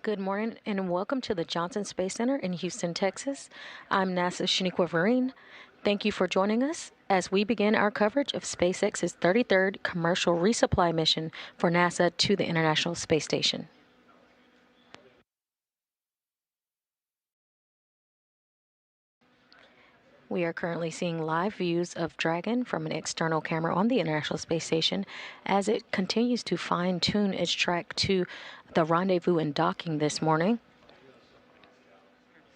Good morning and welcome to the Johnson Space Center in Houston, Texas. I'm NASA Shaniqua Vereen. Thank you for joining us as we begin our coverage of SpaceX's 33rd commercial resupply mission for NASA to the International Space Station. We are currently seeing live views of Dragon from an external camera on the International Space Station as it continues to fine-tune its track to the rendezvous and docking this morning.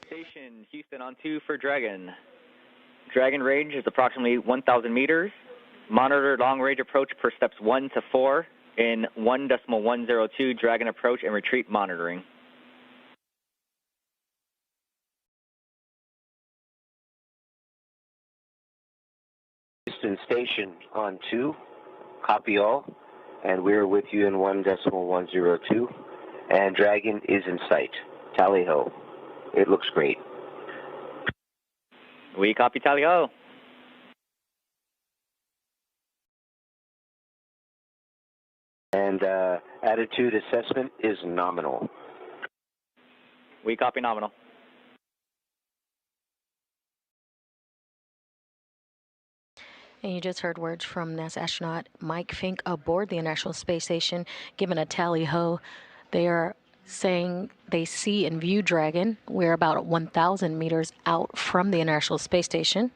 Station Houston on 2 for Dragon. Dragon range is approximately 1,000 meters. Monitor long-range approach per steps 1 to 4 in 1.102 Dragon approach and retreat monitoring. Houston Station on 2, copy all, and we're with you in 1.102, and Dragon is in sight. Tally ho. It looks great. We copy, tally ho. And attitude assessment is nominal. We copy, nominal. And you just heard words from NASA astronaut Mike Fink aboard the International Space Station, giving a tally ho. They are saying they see and view Dragon. We're about 1,000 meters out from the International Space Station.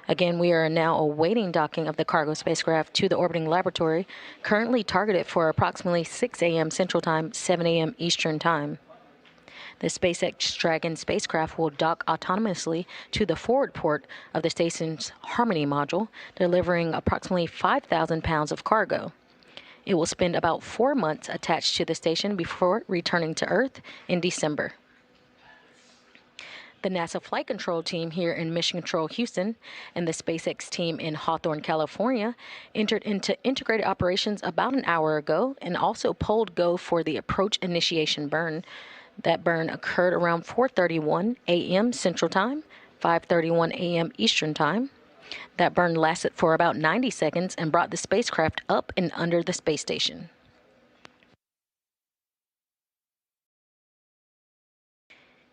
Again, we are now awaiting docking of the cargo spacecraft to the orbiting laboratory, currently targeted for approximately 6 a.m. Central Time, 7 a.m. Eastern Time. The SpaceX Dragon spacecraft will dock autonomously to the forward port of the station's Harmony module, delivering approximately 5,000 pounds of cargo. It will spend about 4 months attached to the station before returning to Earth in December. The NASA Flight Control team here in Mission Control, Houston, and the SpaceX team in Hawthorne, California, entered into integrated operations about an hour ago and also pulled go for the approach initiation burn. That burn occurred around 4:31 a.m. Central Time, 5:31 a.m. Eastern Time. That burn lasted for about 90 seconds and brought the spacecraft up and under the space station.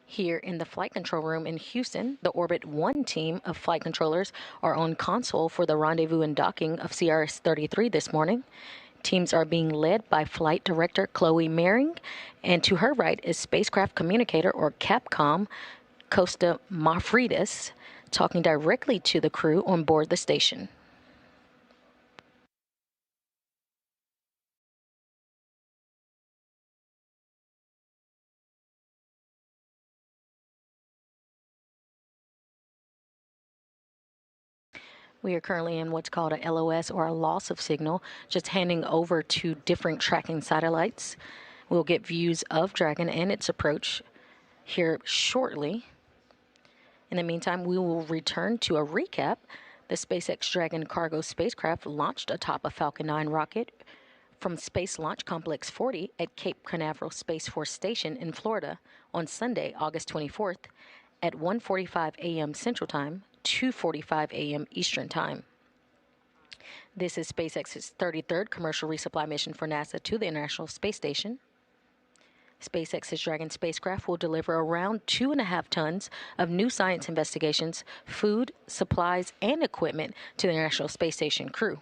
Here in the flight control room in Houston, the Orbit 1 team of flight controllers are on console for the rendezvous and docking of CRS-33 this morning. Teams are being led by Flight Director Chloe Mehring, and to her right is Spacecraft Communicator, or CAPCOM, Costa Mafridis, talking directly to the crew on board the station. We are currently in what's called a LOS, or a loss of signal, just handing over to different tracking satellites. We'll get views of Dragon and its approach here shortly. In the meantime, we will return to a recap. The SpaceX Dragon cargo spacecraft launched atop a Falcon 9 rocket from Space Launch Complex 40 at Cape Canaveral Space Force Station in Florida on Sunday, August 24th at 1:45 a.m. Central Time, 2:45 a.m. Eastern Time. This is SpaceX's 33rd commercial resupply mission for NASA to the International Space Station. SpaceX's Dragon spacecraft will deliver around 2.5 tons of new science investigations, food, supplies, and equipment to the International Space Station crew.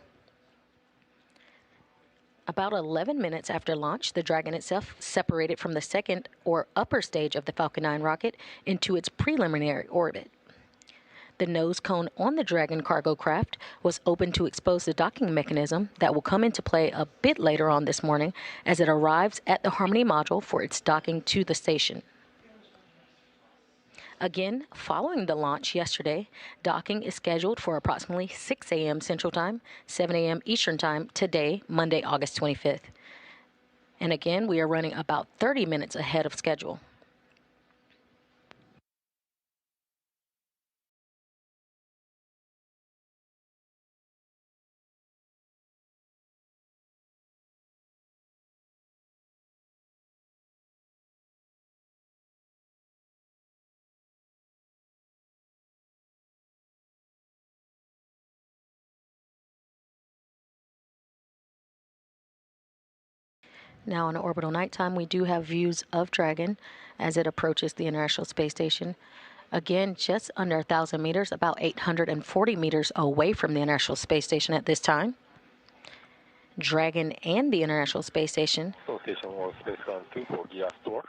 About 11 minutes after launch, the Dragon itself separated from the second or upper stage of the Falcon 9 rocket into its preliminary orbit. The nose cone on the Dragon cargo craft was open to expose the docking mechanism that will come into play a bit later on this morning as it arrives at the Harmony module for its docking to the station. Again, following the launch yesterday, docking is scheduled for approximately 6 a.m. Central Time, 7 a.m. Eastern Time today, Monday, August 25th. And again, we are running about 30 minutes ahead of schedule. Now in orbital nighttime, we do have views of Dragon as it approaches the International Space Station. Again, just under 1,000 meters, about 840 meters away from the International Space Station at this time. Dragon and the International Space Station. So station 1, spacecraft 2 for gear store.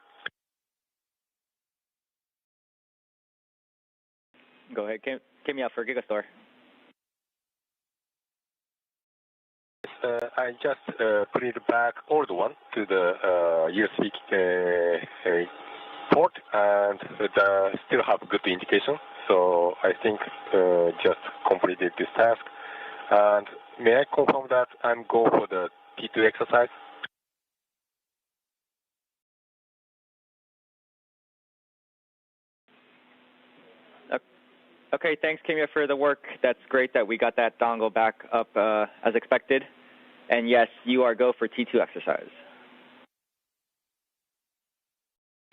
Go ahead, Kimmy out for Gigastore. I just put it back old one to the USB port, and still have good indication. So I think just completed this task. And may I confirm that I'm go for the T2 exercise? Okay, thanks, Kimia, for the work. That's great that we got that dongle back up as expected. And yes, you are go for T2 exercise.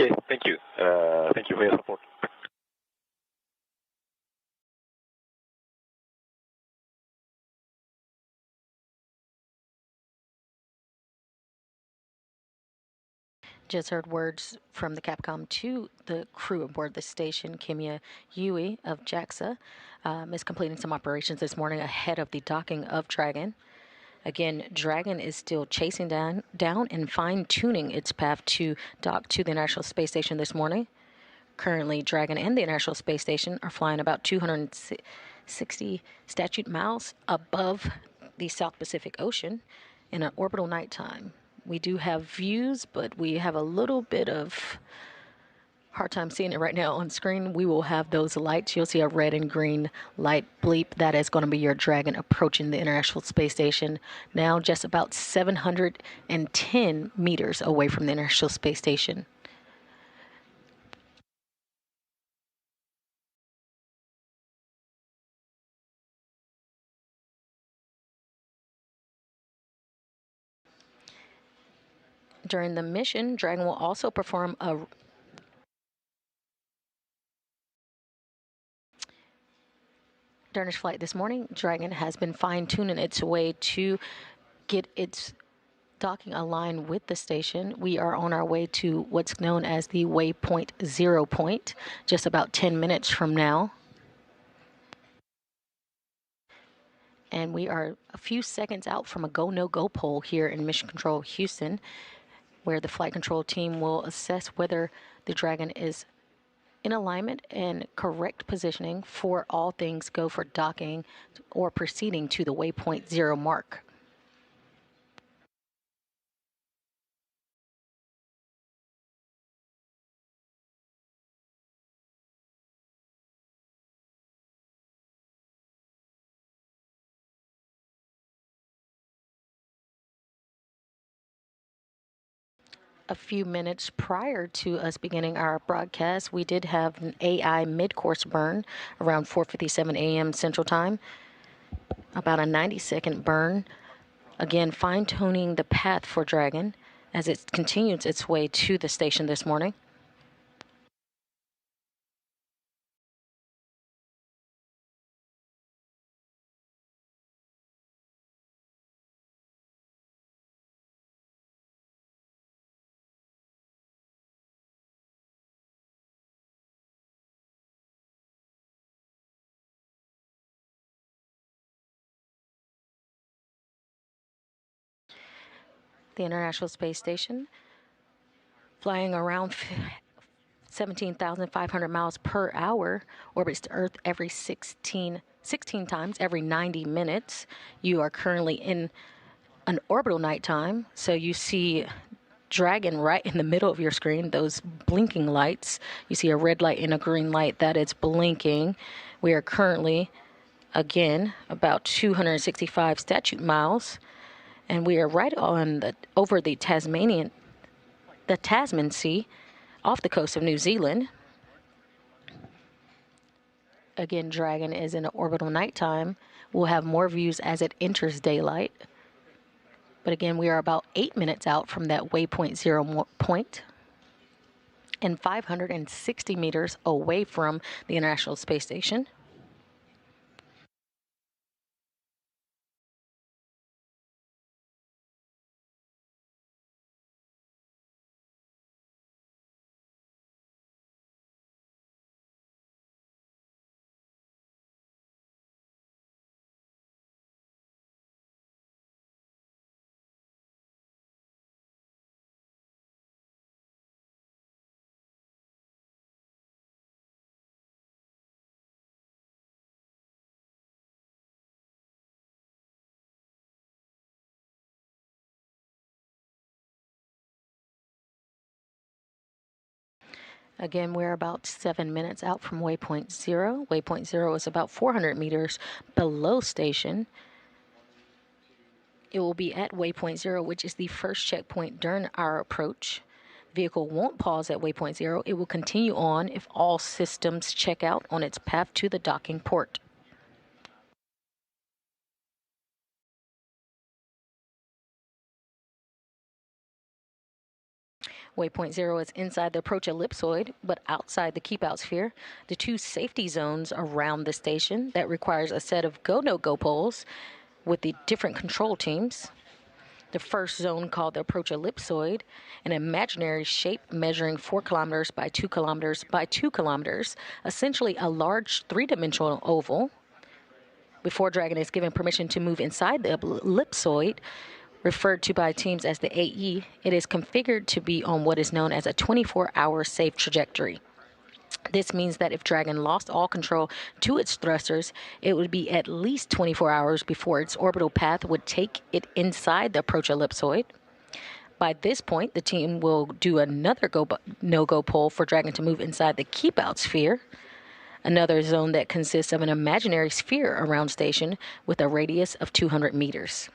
Okay, thank you. Thank you for your support. Just heard words from the Capcom to the crew aboard the station. Kimia Yui of JAXA is completing some operations this morning ahead of the docking of Dragon. Again, Dragon is still chasing down and fine-tuning its path to dock to the International Space Station this morning. Currently, Dragon and the International Space Station are flying about 260 statute miles above the South Pacific Ocean in an orbital nighttime. We do have views, but we have a little bit of hard time seeing it right now on screen. We will have those lights. You'll see a red and green light bleep. That is going to be your Dragon approaching the International Space Station. Now just about 710 meters away from the International Space Station. During the mission, Dragon will also perform a during its flight this morning. Dragon has been fine-tuning its way to get its docking aligned with the station. We are on our way to what's known as the waypoint 0 point, just about 10 minutes from now. And we are a few seconds out from a go, no-go poll here in Mission Control Houston, where the flight control team will assess whether the Dragon is in alignment and correct positioning for all things go for docking or proceeding to the waypoint 0 mark. A few minutes prior to us beginning our broadcast, we did have an AI mid-course burn around 4:57 a.m. Central Time, about a 90-second burn. Again, fine-tuning the path for Dragon as it continues its way to the station this morning. The International Space Station flying around 17,500 miles per hour, orbits the Earth every 16 times every 90 minutes. You are currently in an orbital nighttime, so you see Dragon right in the middle of your screen, those blinking lights. You see a red light and a green light that is blinking. We are currently, again, about 265 statute miles, and we are right on over the Tasman Sea, off the coast of New Zealand. Again, Dragon is in an orbital nighttime. We'll have more views as it enters daylight. But again, we are about 8 minutes out from that waypoint 0 point and 560 meters away from the International Space Station. Again, we're about 7 minutes out from waypoint 0. Waypoint 0 is about 400 meters below station. It will be at waypoint 0, which is the first checkpoint during our approach. The vehicle won't pause at waypoint 0. It will continue on if all systems check out on its path to the docking port. Waypoint 0 is inside the approach ellipsoid, but outside the keep-out sphere. The two safety zones around the station that requires a set of go-no-go poles with the different control teams. The first zone, called the approach ellipsoid, an imaginary shape measuring 4 kilometers by 2 kilometers by 2 kilometers, essentially a large three-dimensional oval. Before Dragon is given permission to move inside the ellipsoid, referred to by teams as the AE, it is configured to be on what is known as a 24-hour safe trajectory. This means that if Dragon lost all control to its thrusters, it would be at least 24 hours before its orbital path would take it inside the approach ellipsoid. By this point, the team will do another no-go poll for Dragon to move inside the keep-out sphere, another zone that consists of an imaginary sphere around station with a radius of 200 meters.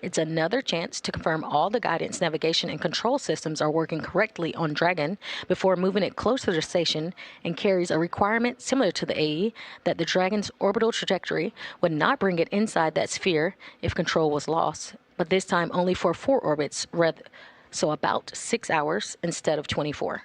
It's another chance to confirm all the guidance, navigation, and control systems are working correctly on Dragon before moving it closer to the station, and carries a requirement similar to the AE that the Dragon's orbital trajectory would not bring it inside that sphere if control was lost, but this time only for 4 orbits, so about 6 hours instead of 24.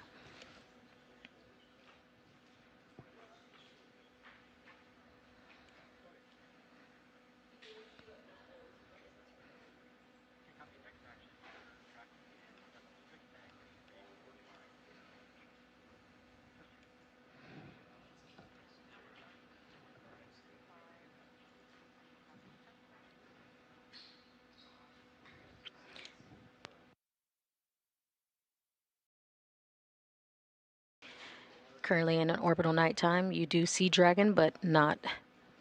Currently in an orbital nighttime, you do see Dragon, but not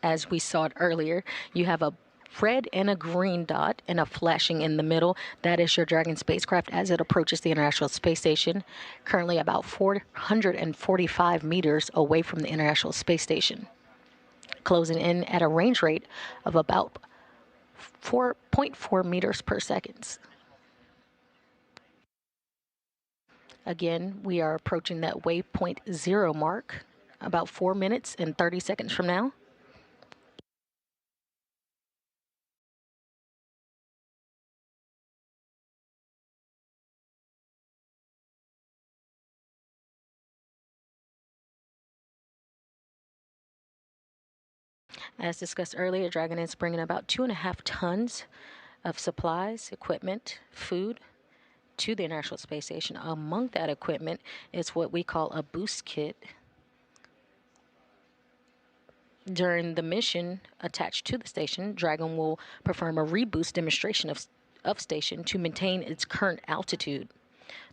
as we saw it earlier. You have a red and a green dot and a flashing in the middle. That is your Dragon spacecraft as it approaches the International Space Station, currently about 445 meters away from the International Space Station, closing in at a range rate of about 4.4 meters per second. Again, we are approaching that waypoint 0 mark about 4 minutes and 30 seconds from now. As discussed earlier, Dragon is bringing about 2.5 tons of supplies, equipment, food to the International Space Station. Among that equipment is what we call a boost kit. During the mission attached to the station, Dragon will perform a reboost demonstration of station to maintain its current altitude.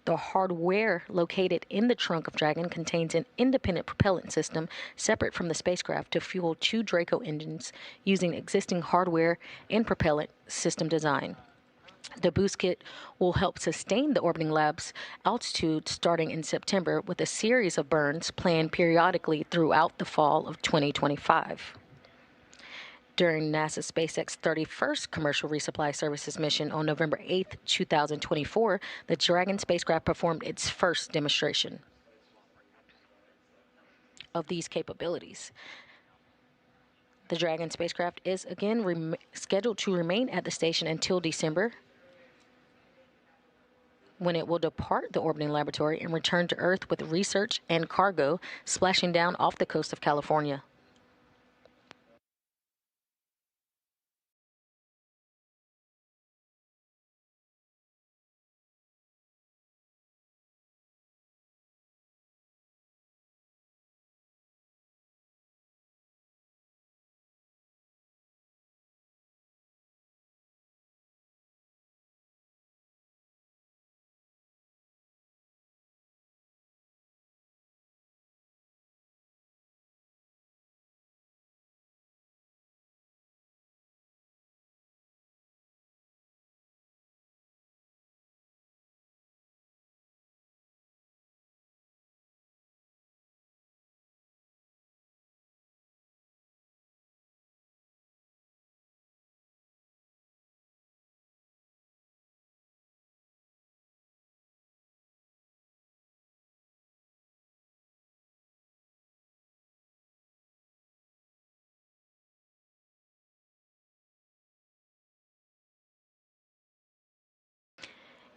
The hardware located in the trunk of Dragon contains an independent propellant system separate from the spacecraft to fuel 2 Draco engines using existing hardware and propellant system design. The boost kit will help sustain the orbiting lab's altitude starting in September, with a series of burns planned periodically throughout the fall of 2025. During NASA's SpaceX 33rd commercial resupply services mission on November 8, 2024, the Dragon spacecraft performed its first demonstration of these capabilities. The Dragon spacecraft is again scheduled to remain at the station until December, when it will depart the orbiting laboratory and return to Earth with research and cargo, splashing down off the coast of California.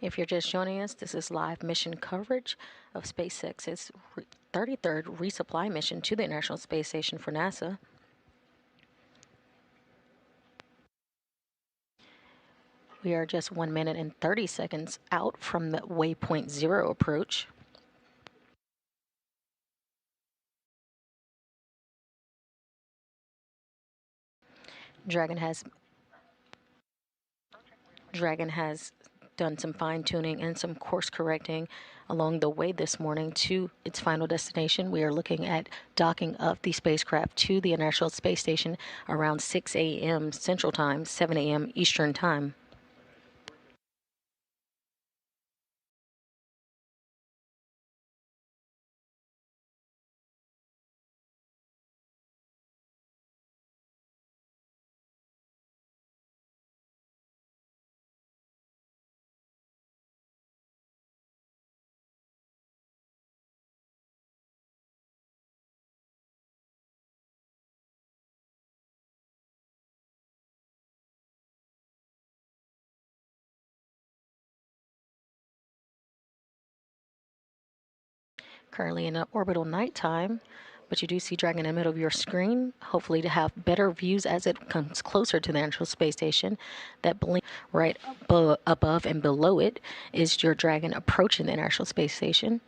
If you're just joining us, this is live mission coverage of SpaceX's 33rd resupply mission to the International Space Station for NASA. We are just 1 minute and 30 seconds out from the waypoint 0 approach. Dragon has done some fine-tuning and some course correcting along the way this morning to its final destination. We are looking at docking of the spacecraft to the International Space Station around 6 a.m. Central Time, 7 a.m. Eastern Time. Currently in orbital nighttime, but you do see Dragon in the middle of your screen, hopefully to have better views as it comes closer to the International Space Station. That blink right above and below it is your Dragon approaching the International Space Station.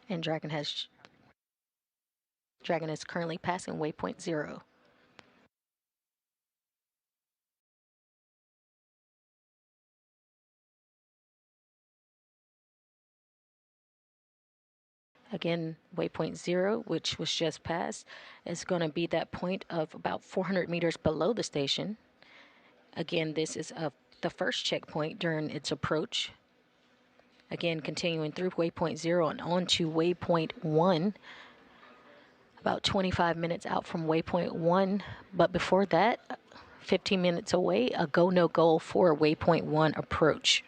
And Dragon is currently passing waypoint 0. Again, waypoint 0, which was just passed, is going to be that point of about 400 meters below the station. Again, this is the first checkpoint during its approach. Again, continuing through waypoint 0 and on to waypoint 1, about 25 minutes out from waypoint 1. But before that, 15 minutes away, a go, no go for waypoint 1 approach.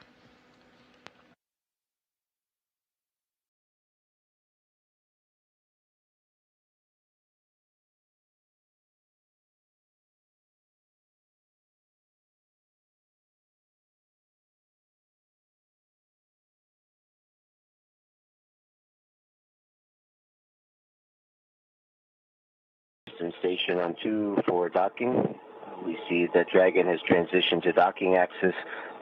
Station on 2 for docking. We see that Dragon has transitioned to docking axis.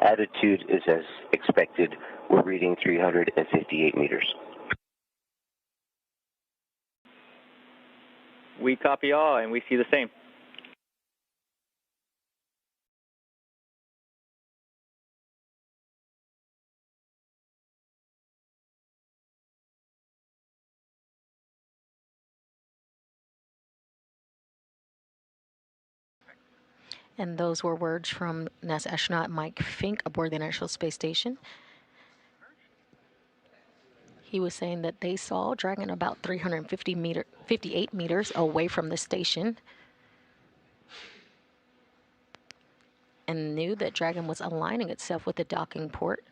Attitude is as expected. We're reading 358 meters. We copy all, and we see the same. And those were words from NASA astronaut Mike Fink aboard the International Space Station. He was saying that they saw Dragon about 58 meters away from the station and knew that Dragon was aligning itself with the docking port.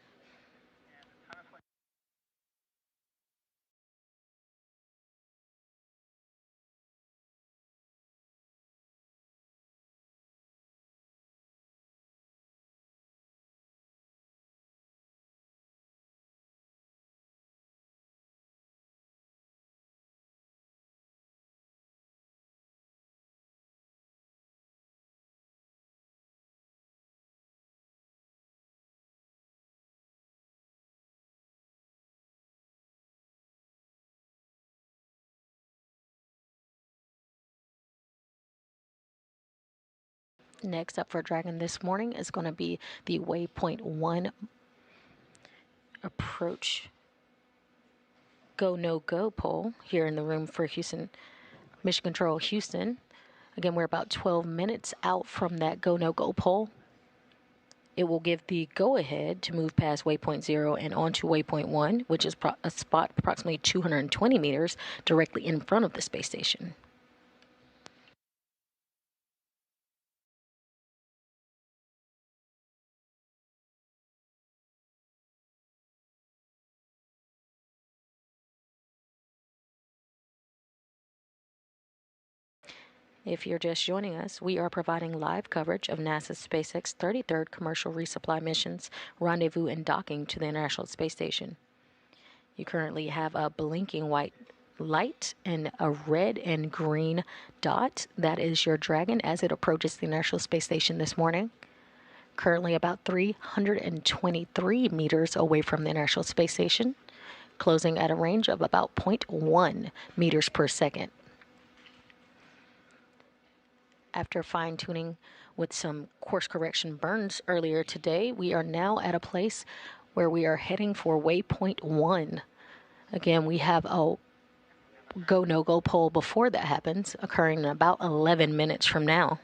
Next up for Dragon this morning is going to be the waypoint 1 approach go, no go poll here in the room for Houston, Mission Control Houston. Again, we're about 12 minutes out from that go, no go poll. It will give the go-ahead to move past waypoint 0 and onto waypoint 1, which is a spot approximately 220 meters directly in front of the space station. If you're just joining us, we are providing live coverage of NASA's SpaceX 33rd commercial resupply missions, rendezvous, and docking to the International Space Station. You currently have a blinking white light and a red and green dot. That is your Dragon as it approaches the International Space Station this morning. Currently about 323 meters away from the International Space Station, closing at a range of about 0.1 meters per second. After fine-tuning with some course correction burns earlier today, we are now at a place where we are heading for waypoint 1. Again, we have a go, no-go poll before that happens, occurring in about 11 minutes from now.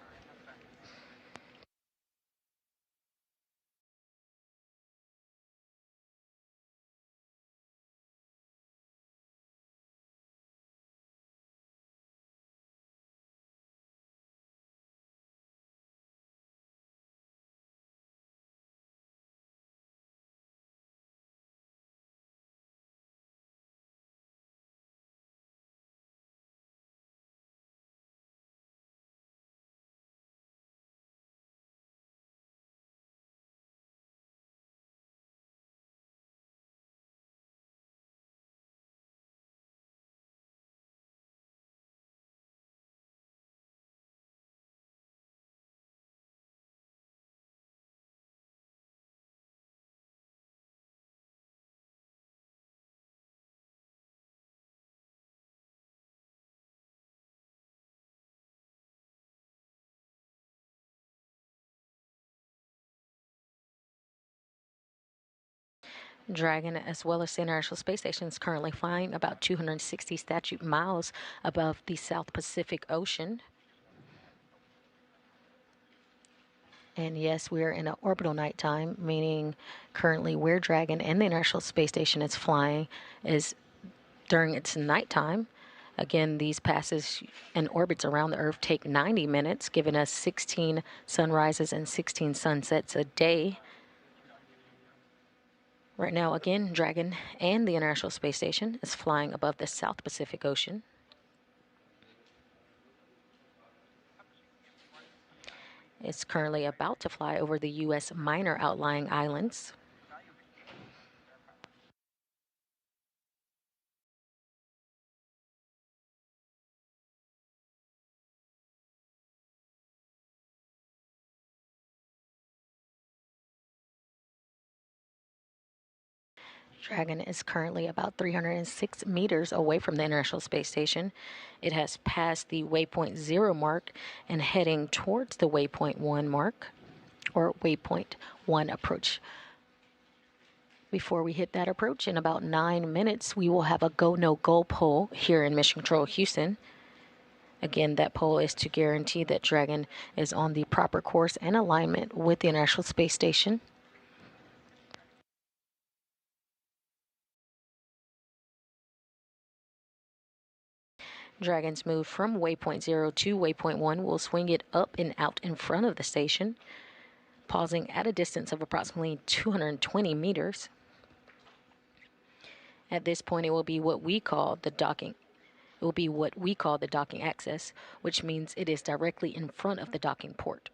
Dragon, as well as the International Space Station, is currently flying about 260 statute miles above the South Pacific Ocean. And yes, we are in an orbital nighttime, meaning currently where Dragon and the International Space Station is flying is during its nighttime. Again, these passes and orbits around the Earth take 90 minutes, giving us 16 sunrises and 16 sunsets a day. Right now, again, Dragon and the International Space Station is flying above the South Pacific Ocean. It's currently about to fly over the U.S. minor outlying islands. Dragon is currently about 306 meters away from the International Space Station. It has passed the waypoint 0 mark and heading towards the waypoint 1 mark, or waypoint 1 approach. Before we hit that approach, in about 9 minutes, we will have a go, no-go poll here in Mission Control Houston. Again, that poll is to guarantee that Dragon is on the proper course and alignment with the International Space Station. Dragon's move from waypoint 0 to waypoint 1 will swing it up and out in front of the station, pausing at a distance of approximately 220 meters. At this point, it will be what we call the docking. It will be what we call the docking access, which means it is directly in front of the docking port.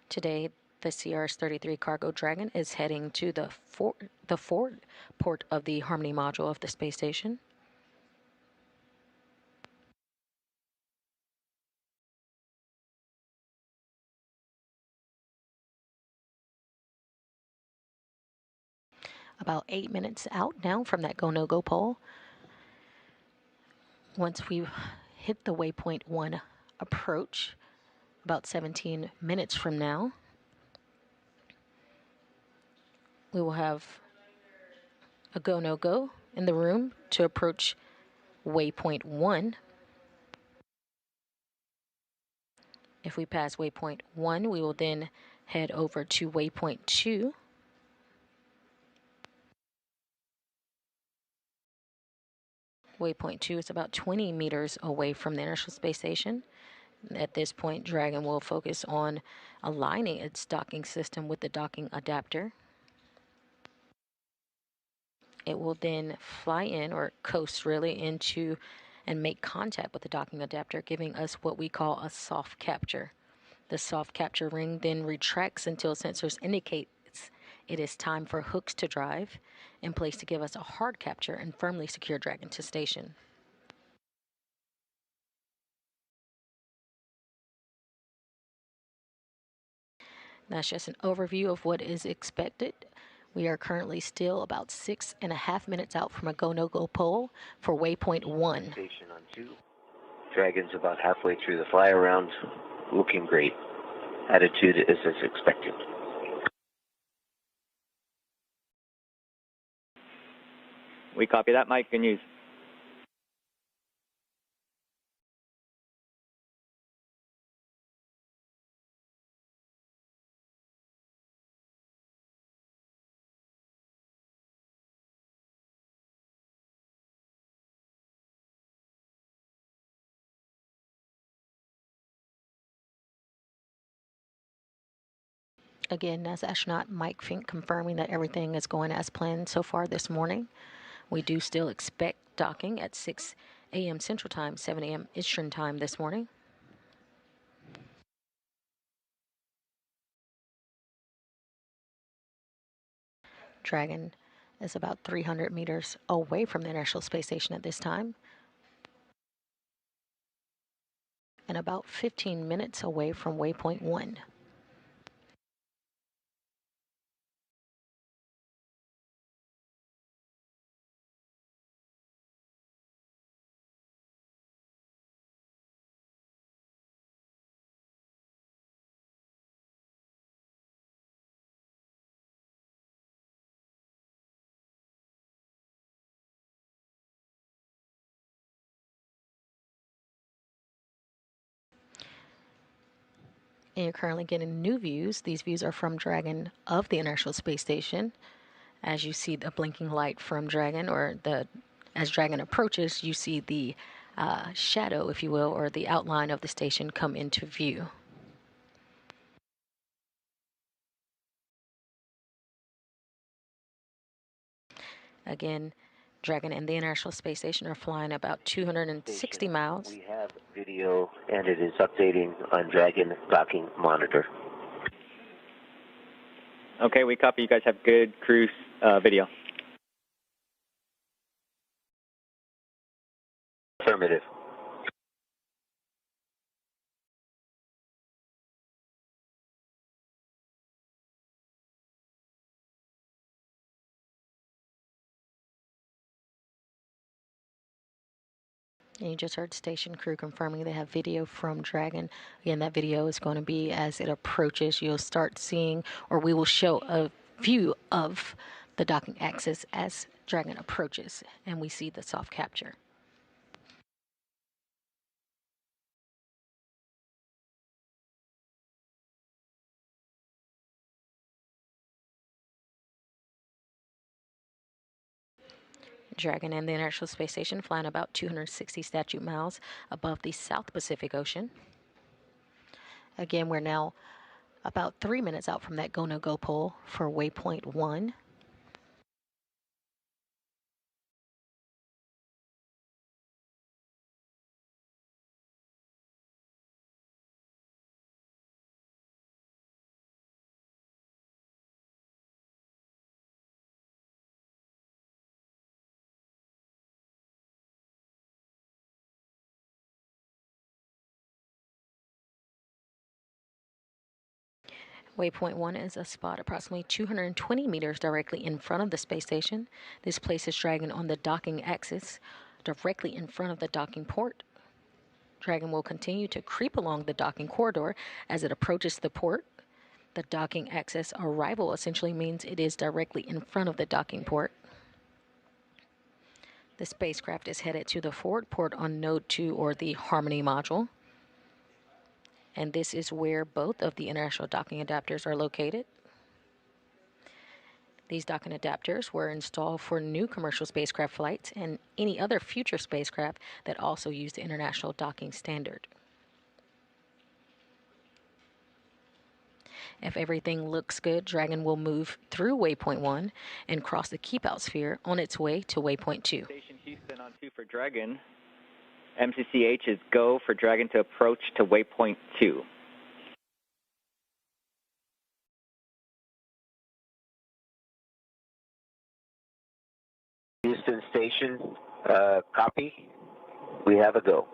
Today, the CRS-33 cargo Dragon is heading to the forward port of the Harmony module of the space station. About 8 minutes out now from that go, no-go poll. Once we hit the waypoint 1 approach, about 17 minutes from now, we will have a go, no-go in the room to approach waypoint 1. If we pass waypoint 1, we will then head over to waypoint 2. Waypoint 2 is about 20 meters away from the International Space Station. At this point, Dragon will focus on aligning its docking system with the docking adapter. It will then fly in, or coast really, into and make contact with the docking adapter, giving us what we call a soft capture. The soft capture ring then retracts until sensors indicate it is time for hooks to drive in place to give us a hard capture and firmly secure Dragon to station. That's just an overview of what is expected. We are currently still about 6.5 minutes out from a go-no-go pole for waypoint 1. Station on 2. Dragon's about halfway through the fly around, looking great. Attitude is as expected. We copy that, Mike. Good news. Again, that's astronaut Mike Fink confirming that everything is going as planned so far this morning. We do still expect docking at 6 a.m. Central Time, 7 a.m. Eastern Time this morning. Dragon is about 300 meters away from the International Space Station at this time, and about 15 minutes away from waypoint 1. And you're currently getting new views. These views are from Dragon of the International Space Station. As you see the blinking light from Dragon, or as Dragon approaches, you see the shadow, if you will, or the outline of the station come into view. Again, Dragon and the International Space Station are flying about 260 miles. We have video, and it is updating on Dragon docking monitor. Okay, we copy. You guys have good cruise video. Affirmative. And you just heard station crew confirming they have video from Dragon. Again, that video is going to be as it approaches. You'll start seeing, or we will show a view of the docking axis as Dragon approaches, and we see the soft capture. Dragon and the International Space Station flying about 260 statute miles above the South Pacific Ocean. Again, we're now about 3 minutes out from that go-no-go pole for waypoint 1. Waypoint 1 is a spot approximately 220 meters directly in front of the space station. This places Dragon on the docking axis, directly in front of the docking port. Dragon will continue to creep along the docking corridor as it approaches the port. The docking axis arrival essentially means it is directly in front of the docking port. The spacecraft is headed to the forward port on Node 2, or the Harmony module. And this is where both of the international docking adapters are located. These docking adapters were installed for new commercial spacecraft flights and any other future spacecraft that also use the international docking standard. If everything looks good, Dragon will move through waypoint 1 and cross the keep out sphere on its way to waypoint 2. Station Houston on 2 for Dragon. MCCH is go for Dragon to approach to waypoint 2. Houston Station, copy. We have a go.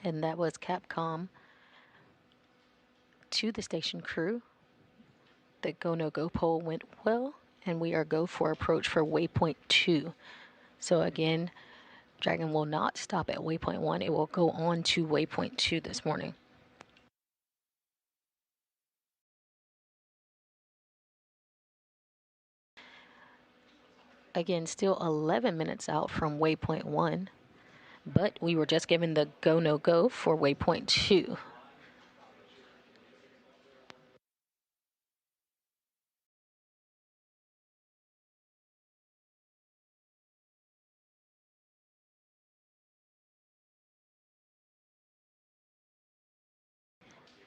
And that was Capcom to the station crew. The go no go poll went well, and we are go for approach for waypoint 2. So again, Dragon will not stop at waypoint 1. It will go on to waypoint 2 this morning. Again, still 11 minutes out from waypoint 1, but we were just given the go no go for waypoint 2.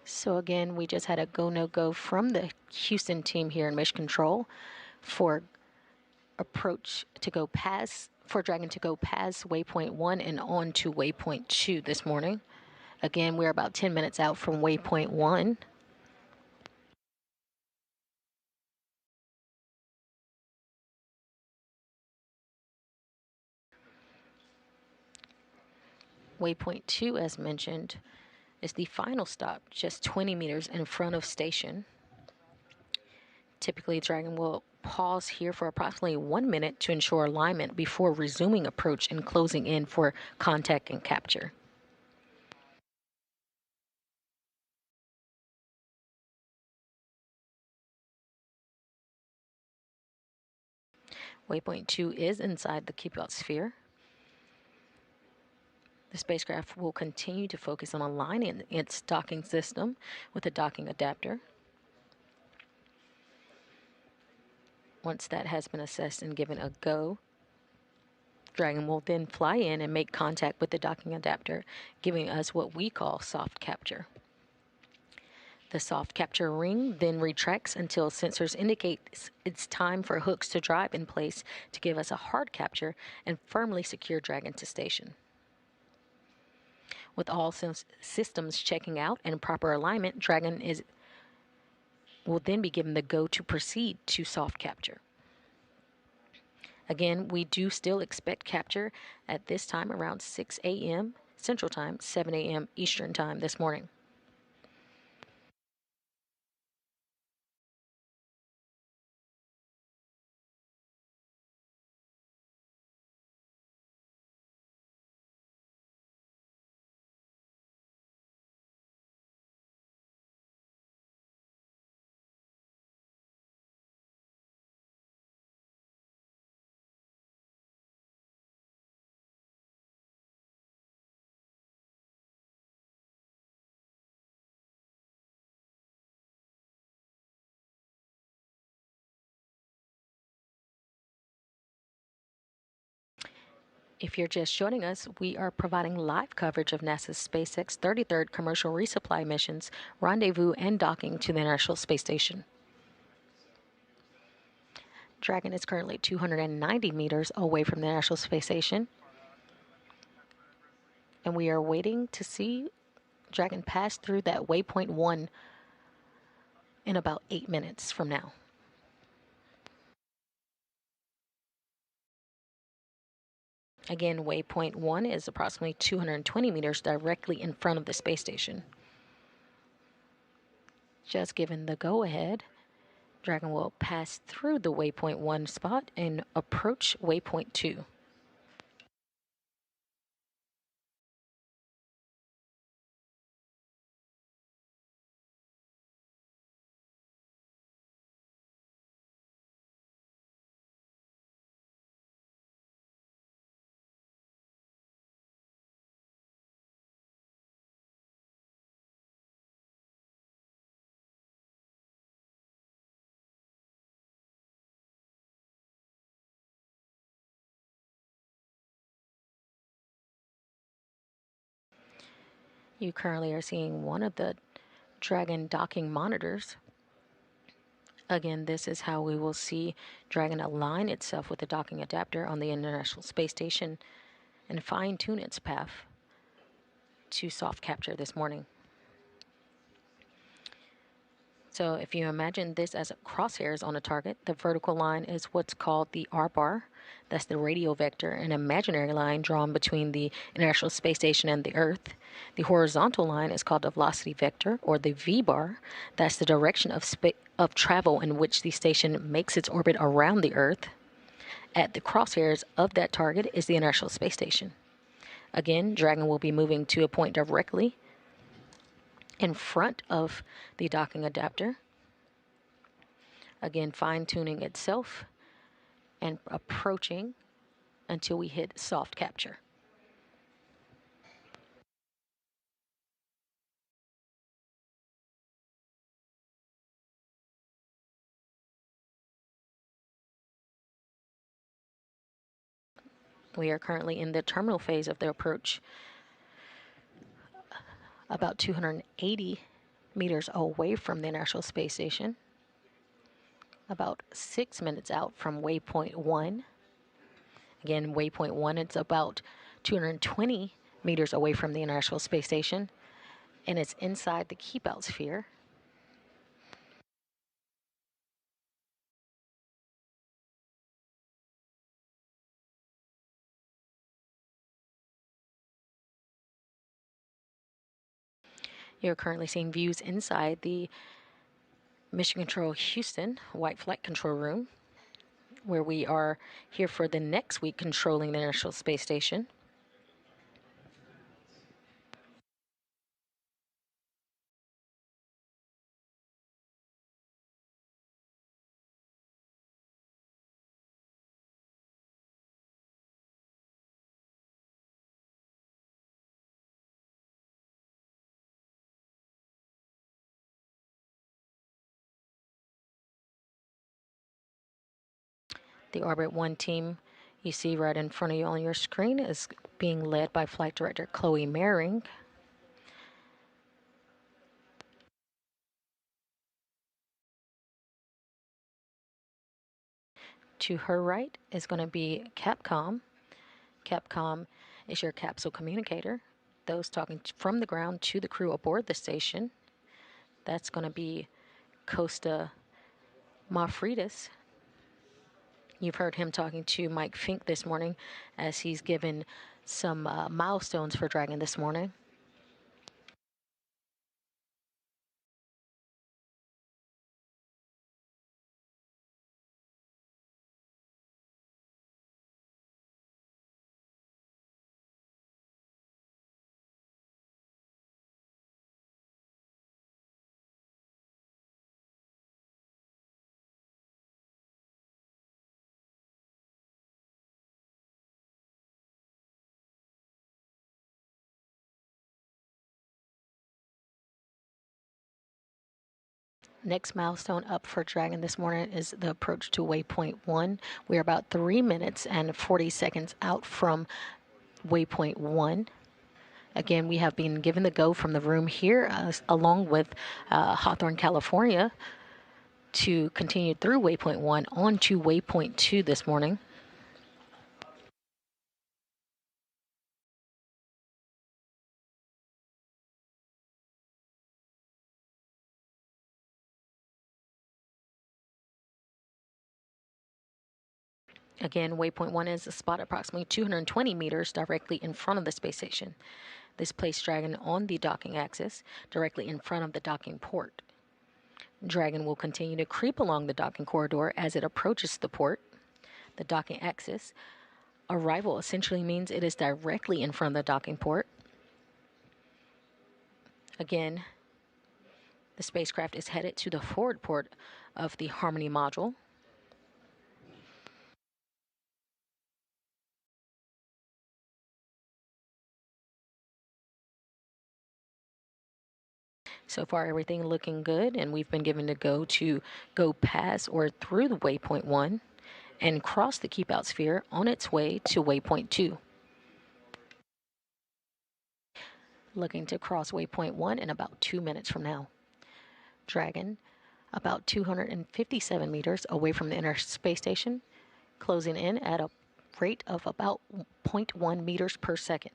So again, we just had a go no go from the Houston team here in Mission Control for approach to go past, for Dragon to go past waypoint 1 and on to waypoint 2 this morning. Again, we're about 10 minutes out from waypoint 1. Waypoint 2, as mentioned, is the final stop, just 20 meters in front of station. Typically, Dragon will pause here for approximately 1 minute to ensure alignment before resuming approach and closing in for contact and capture. Waypoint 2 is inside the keep out sphere. The spacecraft will continue to focus on aligning its docking system with a docking adapter. Once that has been assessed and given a go, Dragon will then fly in and make contact with the docking adapter, giving us what we call soft capture. The soft capture ring then retracts until sensors indicate it's time for hooks to drive in place to give us a hard capture and firmly secure Dragon to station. With all systems checking out and proper alignment, Dragon will then be given the go to proceed to soft capture. Again, we do still expect capture at this time around 6 a.m. Central Time, 7 a.m. Eastern Time this morning. If you're just joining us, we are providing live coverage of NASA's SpaceX 33rd commercial resupply missions, Rendezvous, and docking to the International Space Station. Dragon is currently 290 meters away from the International Space Station, and we are waiting to see Dragon pass through that waypoint 1 in about 8 minutes from now. Again, waypoint 1 is approximately 220 meters directly in front of the space station. Just given the go-ahead, Dragon will pass through the waypoint 1 spot and approach waypoint 2. You currently are seeing one of the Dragon docking monitors. Again, this is how we will see Dragon align itself with the docking adapter on the International Space Station and fine-tune its path to soft capture this morning. So if you imagine this as crosshairs on a target, the vertical line is what's called the R-bar. That's the radial vector, an imaginary line drawn between the International Space Station and the Earth. The horizontal line is called the velocity vector, or the V-bar. That's the direction of travel in which the station makes its orbit around the Earth. At the crosshairs of that target is the International Space Station. Again, Dragon will be moving to a point directly in front of the docking adapter. Again, fine-tuning itself and approaching until we hit soft capture. We are currently in the terminal phase of the approach, about 280 meters away from the International Space Station, about 6 minutes out from waypoint 1. Again, waypoint 1, it's about 220 meters away from the International Space Station, and it's inside the keep out sphere. You're currently seeing views inside the Mission Control Houston White Flight Control Room, where we are here for the next week controlling the International Space Station. The Orbit 1 team you see right in front of you on your screen is being led by Flight Director Chloe Mehring. To her right is going to be Capcom. Capcom is your capsule communicator, those talking from the ground to the crew aboard the station. That's going to be Costa Mafridis. You've heard him talking to Mike Fink this morning as he's given some milestones for Dragon this morning. Next milestone up for Dragon this morning is the approach to waypoint 1. We're about 3 minutes and 40 seconds out from waypoint 1. Again, we have been given the go from the room here, along with Hawthorne, California, to continue through waypoint 1 on to waypoint 2 this morning. Again, waypoint 1 is a spot approximately 220 meters directly in front of the space station. This placed Dragon on the docking axis, directly in front of the docking port. Dragon will continue to creep along the docking corridor as it approaches the port, the docking axis. Arrival essentially means it is directly in front of the docking port. Again, the spacecraft is headed to the forward port of the Harmony module. So far, everything looking good, and we've been given the go to go past or through the waypoint 1 and cross the keep out sphere on its way to waypoint 2. looking to cross waypoint 1 in about 2 minutes from now. Dragon, about 257 meters away from the International Space Station, closing in at a rate of about 0.1 meters per second.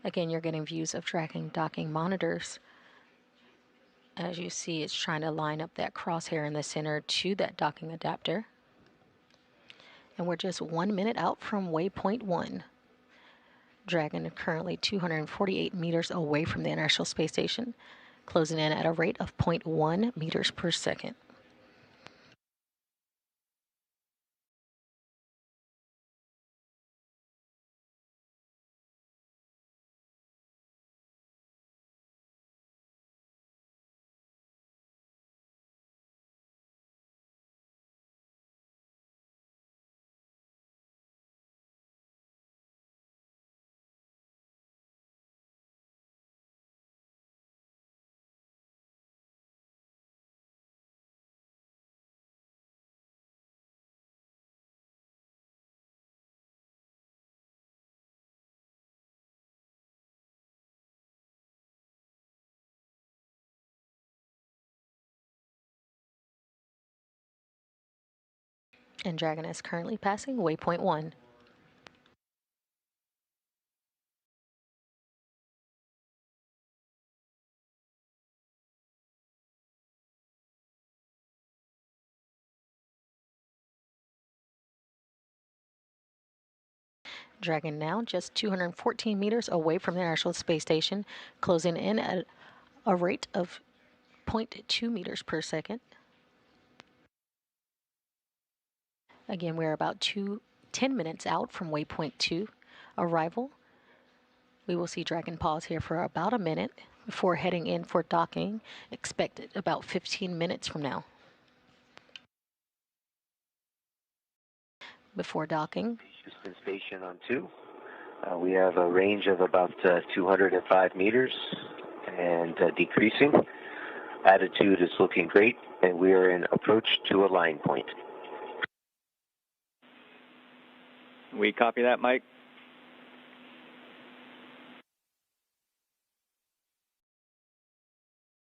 Again, you're getting views of Dragon docking monitors. As you see, it's trying to line up that crosshair in the center to that docking adapter. And we're just 1 minute out from waypoint 1. Dragon currently 248 meters away from the International Space Station, closing in at a rate of 0.1 meters per second. And Dragon is currently passing waypoint 1. Dragon now just 214 meters away from the International Space Station, closing in at a rate of 0.2 meters per second. Again, we're about 10 minutes out from waypoint 2 arrival. We will see Dragon pause here for about a minute before heading in for docking, expected about 15 minutes from now. Before docking, Houston Station on 2. We have a range of about 205 meters and decreasing. Attitude is looking great, and we are in approach to a line point. We copy that, Mike.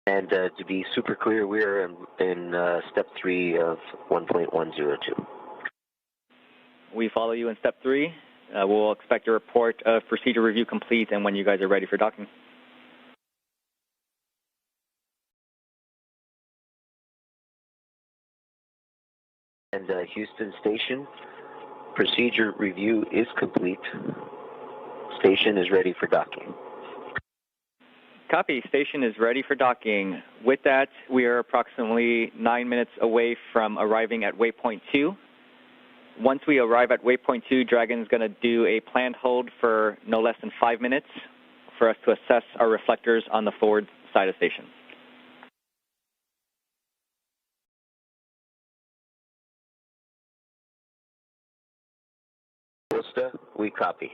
And to be super clear, we are in step 3 of 1.102. We follow you in step 3. We'll expect a report of procedure review complete and when you guys are ready for docking. And Houston Station, procedure review is complete. Station is ready for docking. Copy. Station is ready for docking. With that, we are approximately 9 minutes away from arriving at waypoint 2. Once we arrive at waypoint 2, Dragon's going to do a planned hold for no less than 5 minutes for us to assess our reflectors on the forward side of station. Costa, we copy.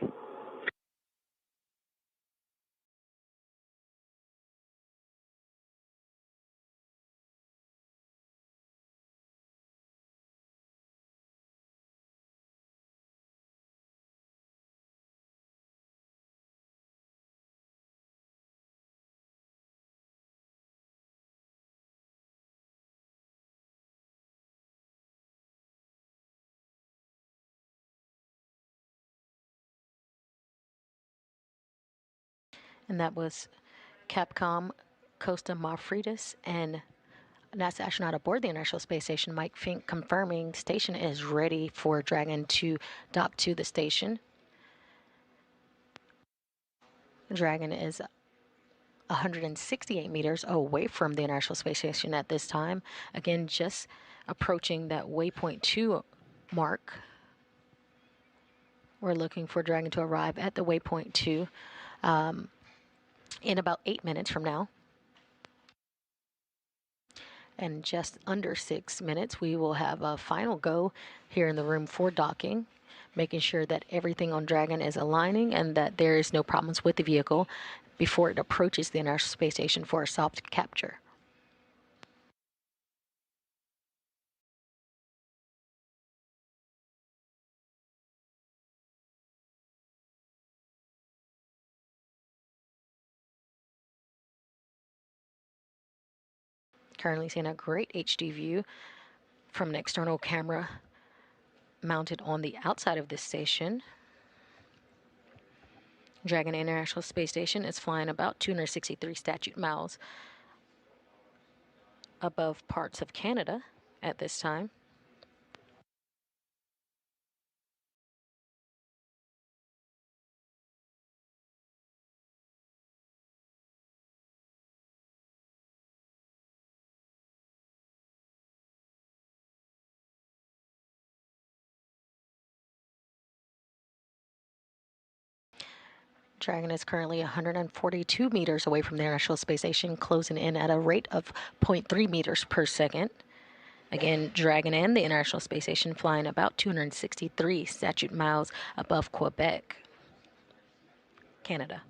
and that was Capcom, Costa Malfridis, and NASA astronaut aboard the International Space Station, Mike Fink, confirming station is ready for Dragon to dock to the station. Dragon is 168 meters away from the International Space Station at this time. Again, just approaching that waypoint 2 mark. We're looking for Dragon to arrive at the waypoint 2 in about 8 minutes from now. And just under 6 minutes, we will have a final go here in the room for docking, making sure that everything on Dragon is aligning and that there is no problems with the vehicle before it approaches the International Space Station for a soft capture. Currently seeing a great HD view from an external camera mounted on the outside of this station. Dragon International Space Station is flying about 263 statute miles above parts of Canada at this time. Dragon is currently 142 meters away from the International Space Station, closing in at a rate of 0.3 meters per second. Again, Dragon and the International Space Station flying about 263 statute miles above Quebec, Canada.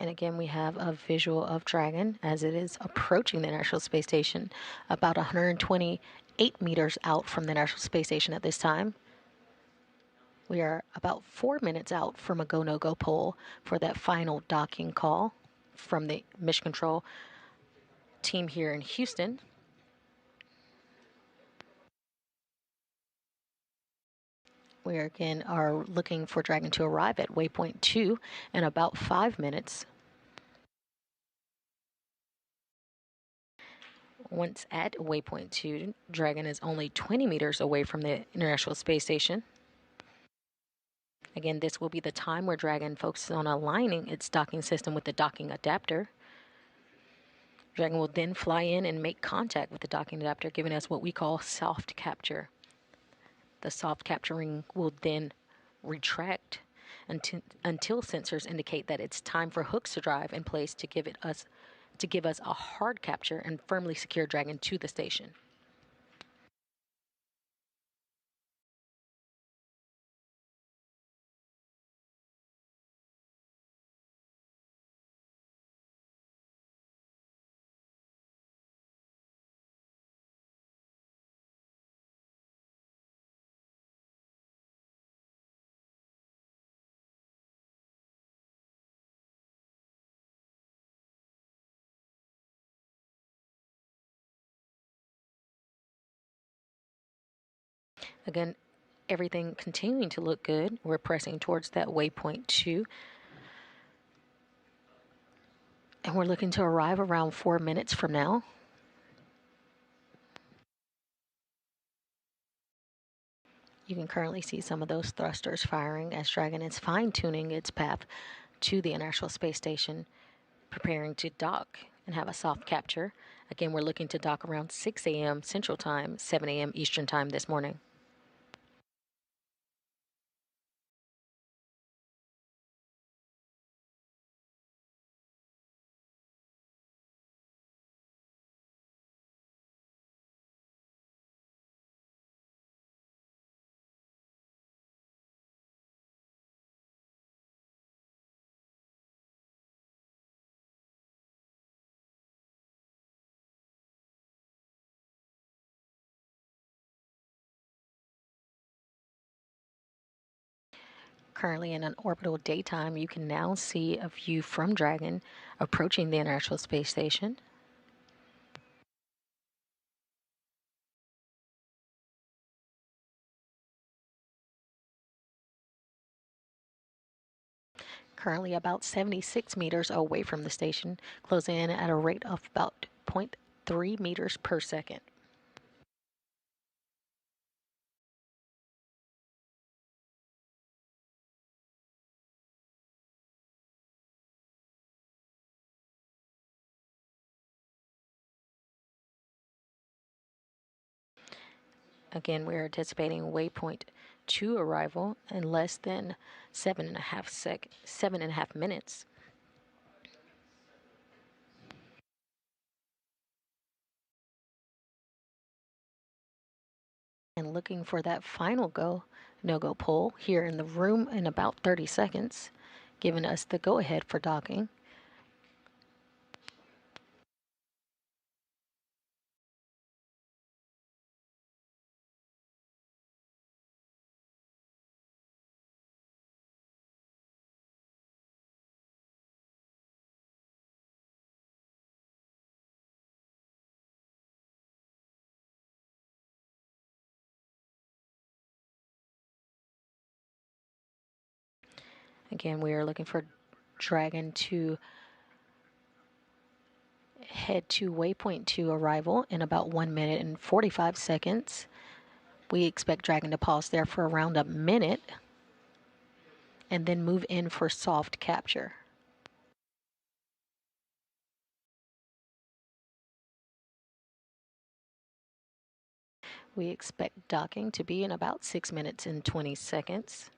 And again, we have a visual of Dragon as it is approaching the International Space Station, about 128 meters out from the International Space Station at this time. We are about 4 minutes out from a go-no-go poll for that final docking call from the Mission Control team here in Houston. We are looking for Dragon to arrive at waypoint 2 in about 5 minutes. Once at waypoint 2, Dragon is only 20 meters away from the International Space Station. Again, this will be the time where Dragon focuses on aligning its docking system with the docking adapter. Dragon will then fly in and make contact with the docking adapter, giving us what we call soft capture. The soft capturing will then retract until sensors indicate that it's time for hooks to drive in place to give us a hard capture and firmly secure Dragon to the station. Again, everything continuing to look good. We're pressing towards that waypoint 2. And we're looking to arrive around 4 minutes from now. You can currently see some of those thrusters firing as Dragon is fine-tuning its path to the International Space Station, preparing to dock and have a soft capture. Again, we're looking to dock around 6 a.m. Central Time, 7 a.m. Eastern Time this morning. currently in an orbital daytime, you can now see a view from Dragon approaching the International Space Station. Currently about 76 meters away from the station, closing in at a rate of about 0.3 meters per second. Again, we're anticipating waypoint 2 arrival in less than 7.5 minutes. And looking for that final no-go pull here in the room in about 30 seconds, giving us the go-ahead for docking. Again, we are looking for Dragon to head to waypoint 2 arrival in about 1 minute and 45 seconds. We expect Dragon to pause there for around a minute and then move in for soft capture. We expect docking to be in about 6 minutes and 20 seconds.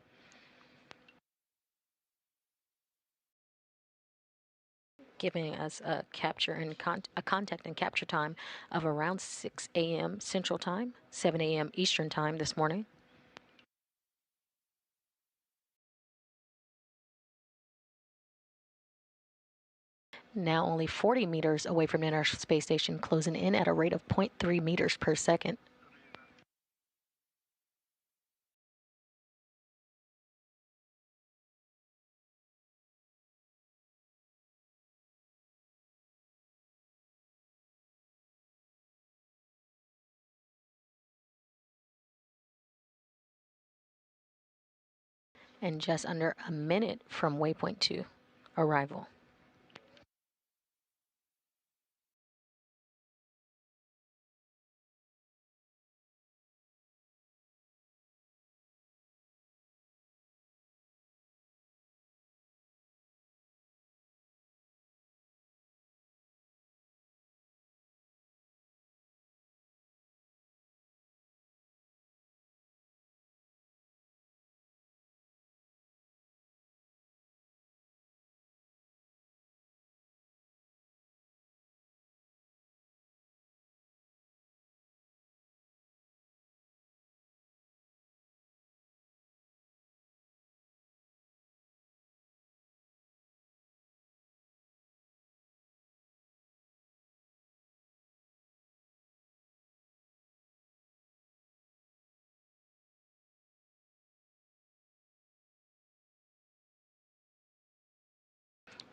Giving us a capture and a contact and capture time of around 6 a.m. Central Time, 7 a.m. Eastern Time this morning. Now only 40 meters away from the International Space Station, closing in at a rate of 0.3 meters per second. And just under a minute from waypoint 2 arrival.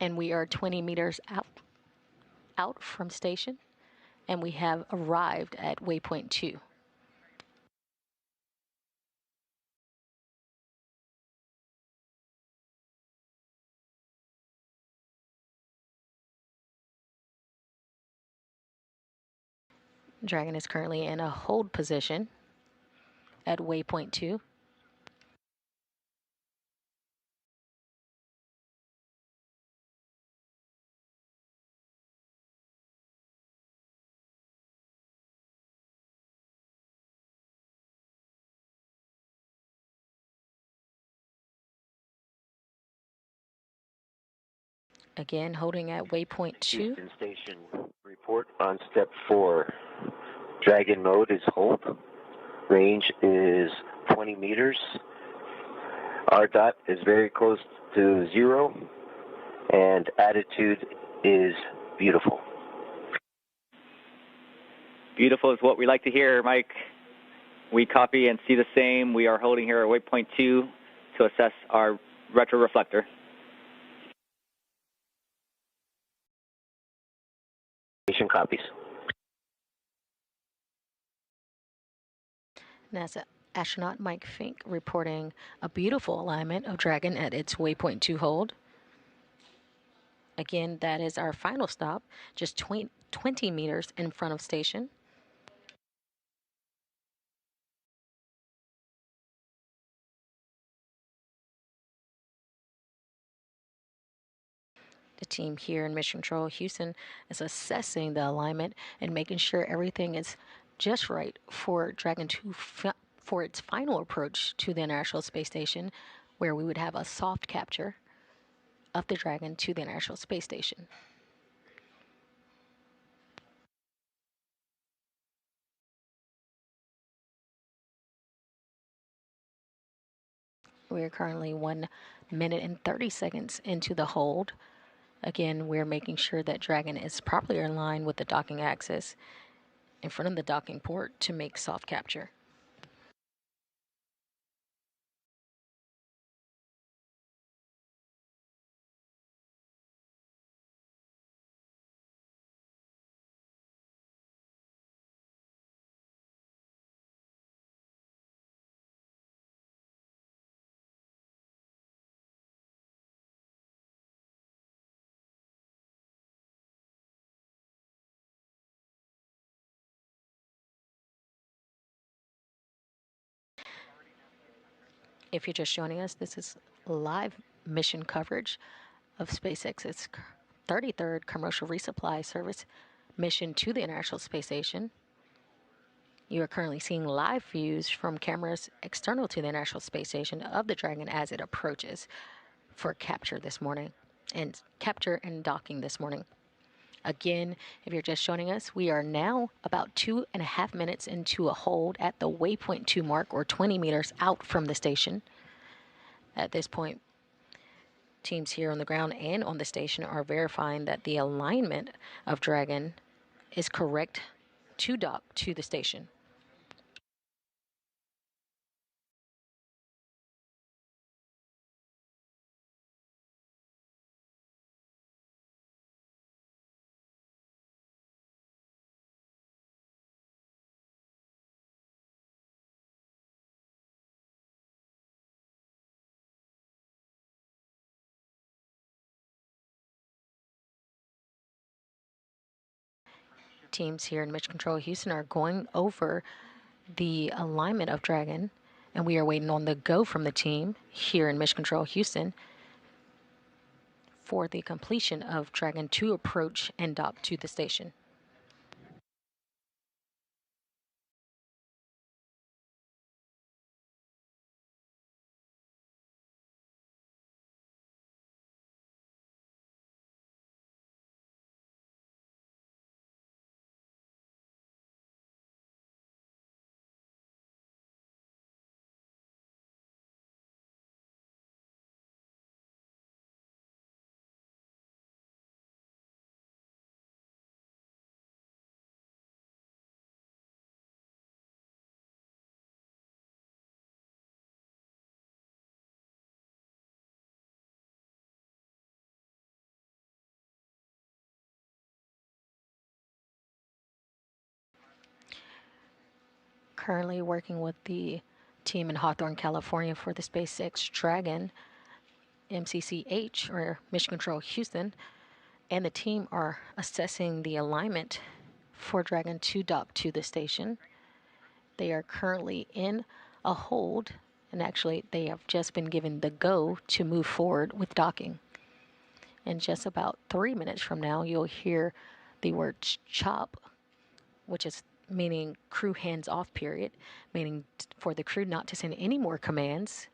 And we are 20 meters out from station, and we have arrived at waypoint 2. Dragon is currently in a hold position at waypoint 2. Again, holding at waypoint 2. Houston Station, report on step 4. Dragon mode is hold. Range is 20 meters. R dot is very close to 0. And attitude is beautiful. Beautiful is what we like to hear, Mike. We copy and see the same. We are holding here at waypoint 2 to assess our retroreflector. Copies. NASA astronaut Mike Fink reporting a beautiful alignment of Dragon at its waypoint 2 hold. Again, that is our final stop, just 20 meters in front of station. The team here in Mission Control Houston is assessing the alignment and making sure everything is just right for Dragon 2 for its final approach to the International Space Station, where we would have a soft capture of the Dragon to the International Space Station. We are currently 1 minute and 30 seconds into the hold. Again, we're making sure that Dragon is properly in line with the docking axis in front of the docking port to make soft capture. If you're just joining us, this is live mission coverage of SpaceX's 33rd commercial resupply service mission to the International Space Station. You are currently seeing live views from cameras external to the International Space Station of the Dragon as it approaches for capture this morning, and capture and docking this morning. Again, if you're just joining us, we are now about 2.5 minutes into a hold at the waypoint 2 mark, or 20 meters out from the station. At this point, teams here on the ground and on the station are verifying that the alignment of Dragon is correct to dock to the station. Teams here in Mission Control Houston are going over the alignment of Dragon, and we are waiting on the go from the team here in Mission Control Houston for the completion of Dragon to approach and dock to the station. Currently working with the team in Hawthorne, California for the SpaceX Dragon MCCH, or Mission Control Houston, and the team are assessing the alignment for Dragon to dock to the station. They are currently in a hold, and actually they have just been given the go to move forward with docking. In just about 3 minutes from now, you'll hear the word chop, which is meaning crew hands off period, meaning for the crew not to send any more commands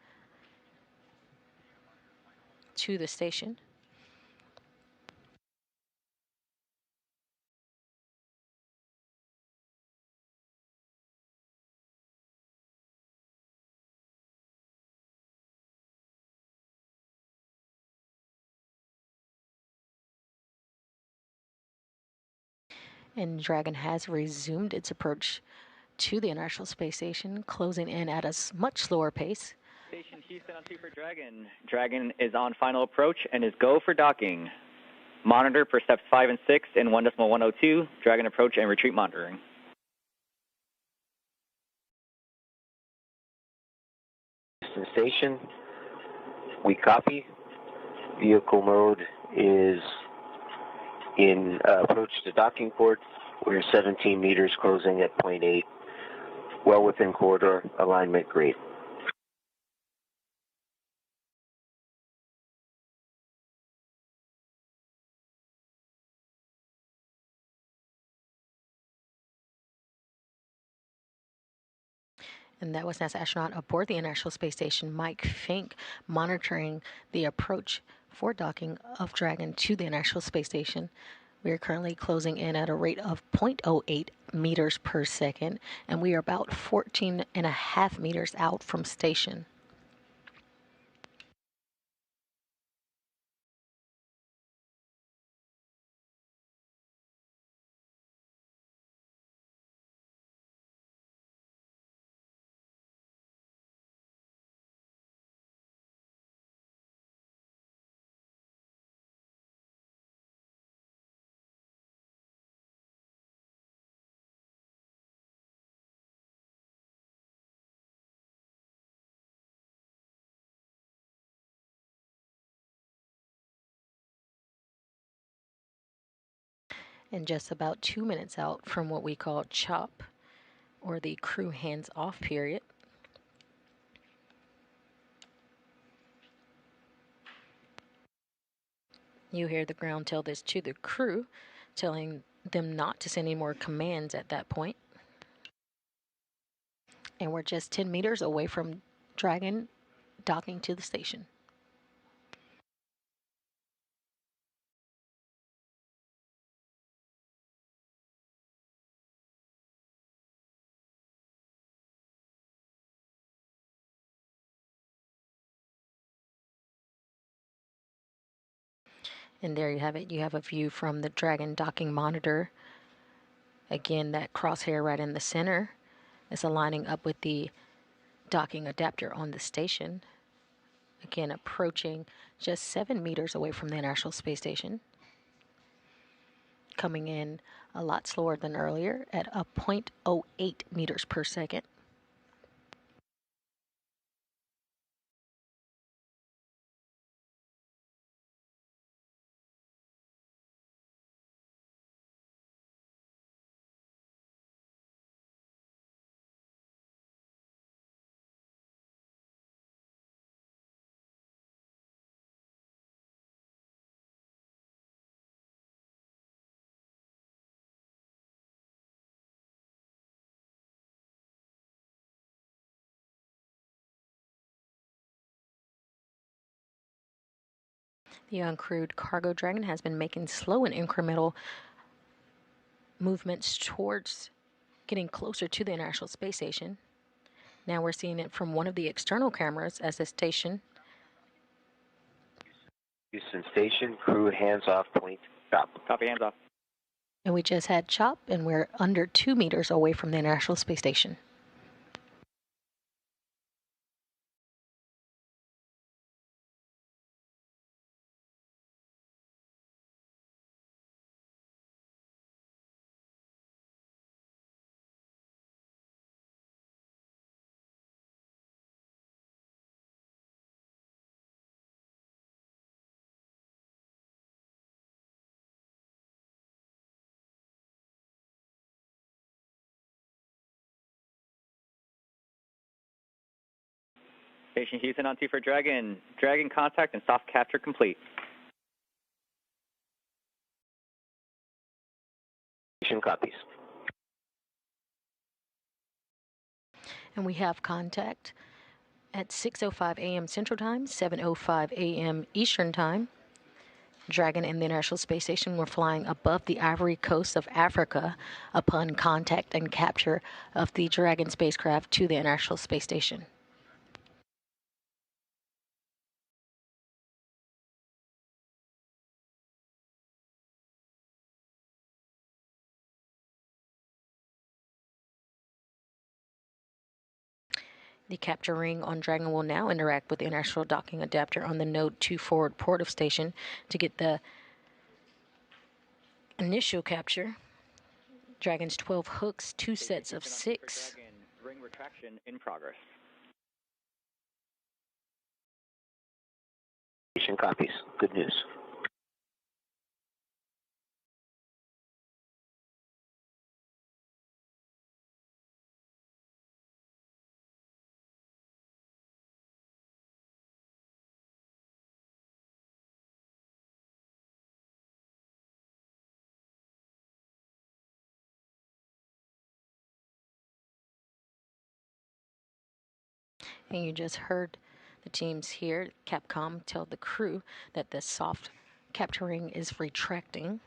to the station. And Dragon has resumed its approach to the International Space Station, closing in at a much slower pace. Station Houston on 2 for Dragon. Dragon is on final approach and is go for docking. Monitor for steps 5 and 6 in 1.102. Dragon approach and retreat monitoring. Houston Station, we copy. Vehicle mode is in approach to docking port. We're 17 meters closing at 0.8. Well within corridor, alignment great. And that was NASA astronaut aboard the International Space Station, Mike Fink, monitoring the approach for docking of Dragon to the International Space Station. We are currently closing in at a rate of 0.08 meters per second, and we are about 14.5 meters out from station. And just about 2 minutes out from what we call CHOP, or the crew hands-off period. You hear the ground tell this to the crew, telling them not to send any more commands at that point. And we're just 10 meters away from Dragon docking to the station. And there you have it. You have a view from the Dragon docking monitor. Again, that crosshair right in the center is aligning up with the docking adapter on the station. Again, approaching just 7 meters away from the International Space Station. Coming in a lot slower than earlier at a 0.08 meters per second. The uncrewed cargo Dragon has been making slow and incremental movements towards getting closer to the International Space Station. Now we're seeing it from one of the external cameras as the station. Houston Station, crew hands off point, stop. Copy, hands off. And we just had CHOP, and we're under 2 meters away from the International Space Station. Station Houston on 2 for Dragon. Dragon contact and soft capture complete. Station copies. And we have contact at 6:05 a.m. Central Time, 7:05 a.m. Eastern Time. Dragon and the International Space Station were flying above the Ivory Coast of Africa upon contact and capture of the Dragon spacecraft to the International Space Station. The capture ring on Dragon will now interact with the inertial docking adapter on the Node 2 forward port of station to get the initial capture. Dragon's 12 hooks, 2 sets of 6. Dragon, ring retraction in progress. Station copies. Good news. And you just heard the teams here, Capcom, tell the crew that the soft capture ring is retracting.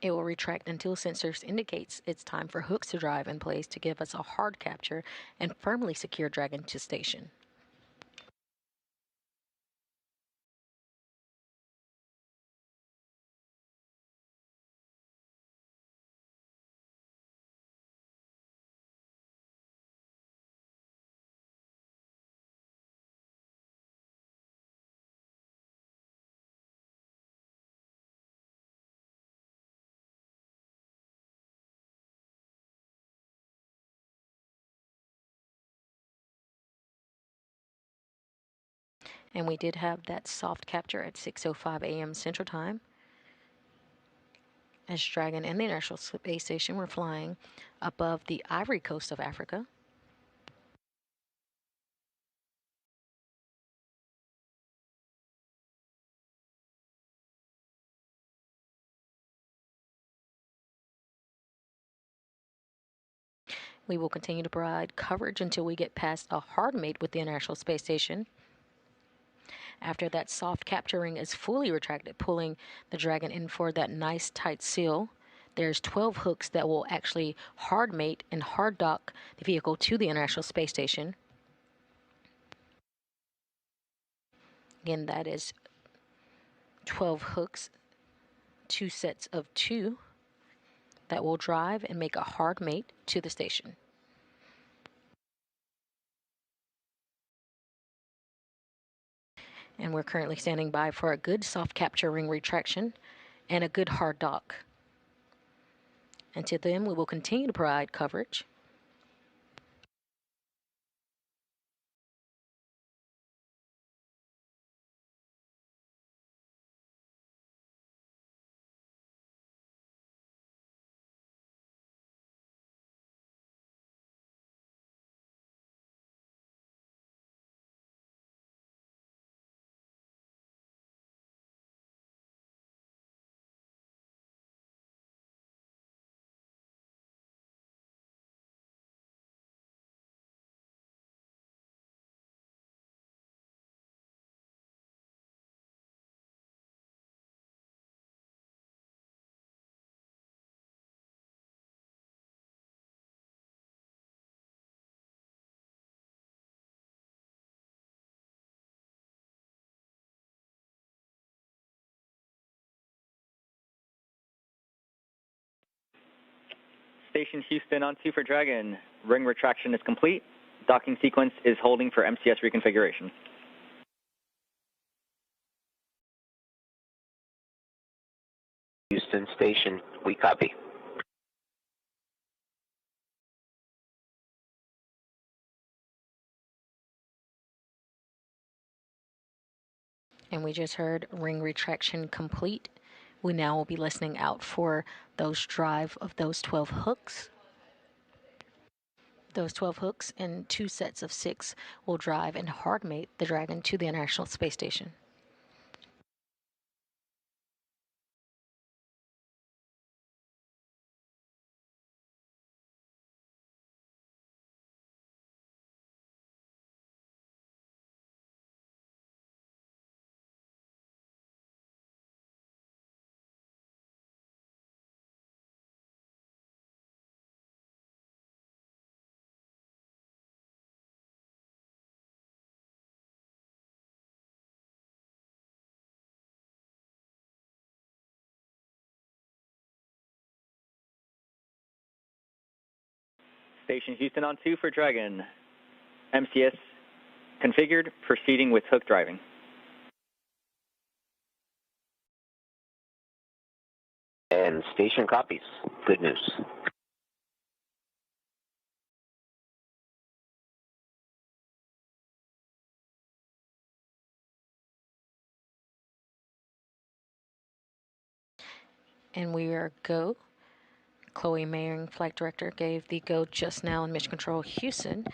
It will retract until sensors indicates it's time for hooks to drive in place to give us a hard capture and firmly secure Dragon to station. And we did have that soft capture at 6:05 a.m. Central Time, as Dragon and the International Space Station were flying above the Ivory Coast of Africa. We will continue to provide coverage until we get past a hard mate with the International Space Station. After that soft capture ring is fully retracted, pulling the Dragon in for that nice tight seal, there's 12 hooks that will actually hard mate and hard dock the vehicle to the International Space Station. Again, that is 12 hooks, 2 sets of 2 that will drive and make a hard mate to the station. And we're currently standing by for a good soft capture ring retraction and a good hard dock. Until then, we will continue to provide coverage. Station Houston on 2 for Dragon. Ring retraction is complete. Docking sequence is holding for MCS reconfiguration. Houston Station, we copy. And we just heard ring retraction complete. We now will be listening out for those drive of those 12 hooks. Those 12 hooks and 2 sets of 6 will drive and hard mate the Dragon to the International Space Station. Station Houston on 2 for Dragon. MCS configured, proceeding with hook driving. And station copies. Good news. And we are go. Chloe Mayering, Flight Director, gave the go just now in Mission Control Houston